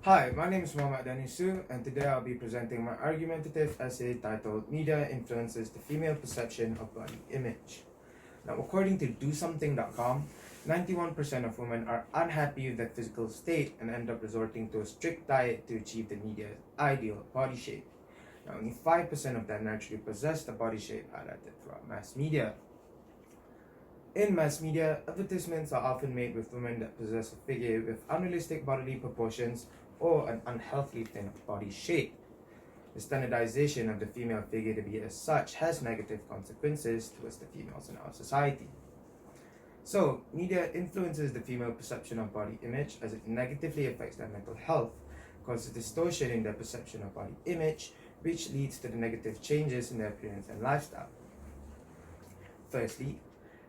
Hi, my name is Mohammad Danisu, and today I'll be presenting my argumentative essay titled Media Influences the Female Perception of Body Image. Now, according to DoSomething.com, 91% of women are unhappy with their physical state and end up resorting to a strict diet to achieve the media's ideal body shape. Now, only 5% of them actually possess the body shape highlighted throughout mass media. In mass media, advertisements are often made with women that possess a figure with unrealistic bodily proportions or an unhealthily thin body shape. The standardization of the female figure to be as such has negative consequences towards the females in our society. So, media influences the female perception of body image as it negatively affects their mental health, causes distortion in their perception of body image, which leads to the negative changes in their appearance and lifestyle. Firstly,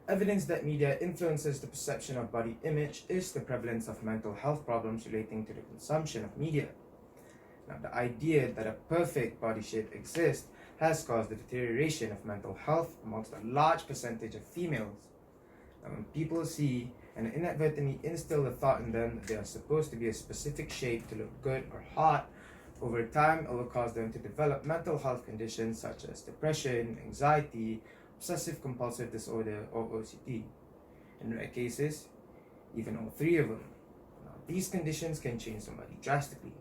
evidence that media influences the perception of body image is the prevalence of mental health problems relating to the consumption of media. Now, the idea that a perfect body shape exists has caused the deterioration of mental health amongst a large percentage of females. Now, when people see and inadvertently instill the thought in them that they are supposed to be a specific shape to look good or hot, over time it will cause them to develop mental health conditions such as depression, anxiety, obsessive compulsive disorder, or OCD. In rare cases, even all three of them. Now, these conditions can change somebody drastically.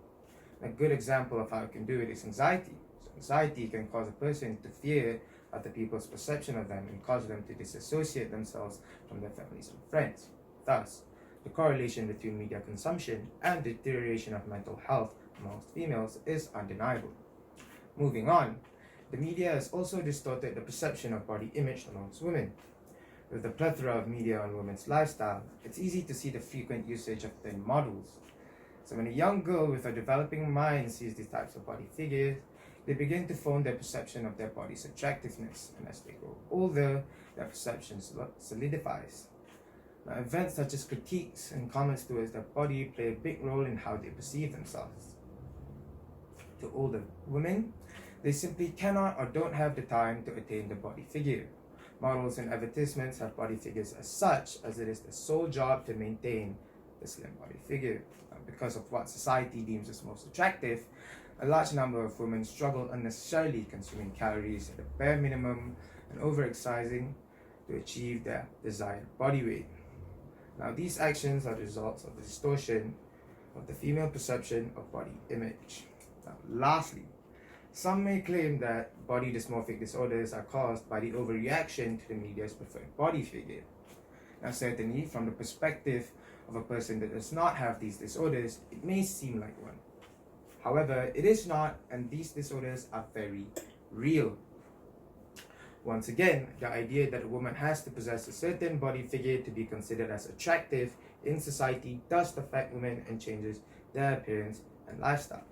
A good example of how it can do it is anxiety. So anxiety can cause a person to fear other people's perception of them and cause them to disassociate themselves from their families and friends. Thus, the correlation between media consumption and the deterioration of mental health amongst females is undeniable. Moving on, the media has also distorted the perception of body image amongst women. With the plethora of media on women's lifestyle, it's easy to see the frequent usage of thin models. So when a young girl with a developing mind sees these types of body figures, they begin to form their perception of their body's attractiveness, and as they grow older, their perception solidifies. Now, events such as critiques and comments towards their body play a big role in how they perceive themselves. To older women, they simply cannot or don't have the time to attain the body figure. Models and advertisements have body figures as such, as it is their sole job to maintain the slim body figure. Because of what society deems as most attractive, a large number of women struggle unnecessarily consuming calories at the bare minimum and overexercising to achieve their desired body weight. Now, these actions are the results of the distortion of the female perception of body image. Now, lastly, some may claim that body dysmorphic disorders are caused by the overreaction to the media's preferred body figure. Now, certainly, from the perspective of a person that does not have these disorders, it may seem like one. However, it is not, and these disorders are very real. Once again, the idea that a woman has to possess a certain body figure to be considered as attractive in society does affect women and changes their appearance and lifestyle.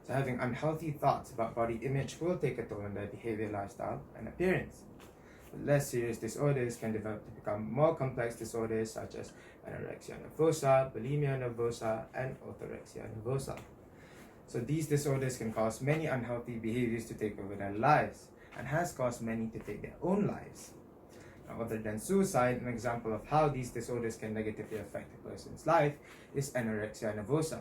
So having unhealthy thoughts about body image will take a toll on their behavior, lifestyle, and appearance. Less serious disorders can develop to become more complex disorders such as anorexia nervosa, bulimia nervosa, and orthorexia nervosa. So these disorders can cause many unhealthy behaviors to take over their lives and has caused many to take their own lives. Now, other than suicide, an example of how these disorders can negatively affect a person's life is anorexia nervosa.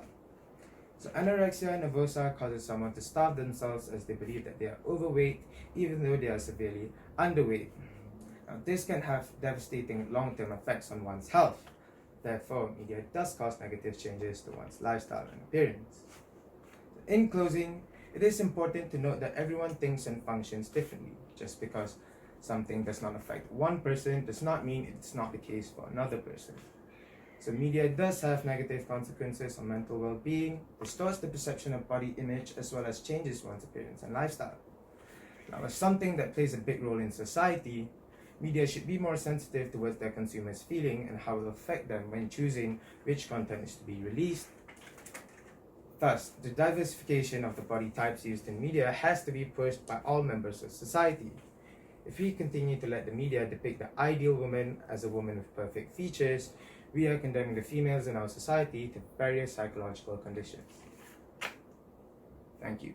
So anorexia nervosa causes someone to starve themselves as they believe that they are overweight even though they are severely underweight. Now, this can have devastating long-term effects on one's health. Therefore, media does cause negative changes to one's lifestyle and appearance. In closing, it is important to note that everyone thinks and functions differently. Just because something does not affect one person does not mean it's not the case for another person. So media does have negative consequences on mental well-being, distorts the perception of body image, as well as changes one's appearance and lifestyle. Now, as something that plays a big role in society, media should be more sensitive towards their consumers' feeling and how it will affect them when choosing which content is to be released. Thus, the diversification of the body types used in media has to be pushed by all members of society. If we continue to let the media depict the ideal woman as a woman with perfect features, we are condemning the females in our society to various psychological conditions. Thank you.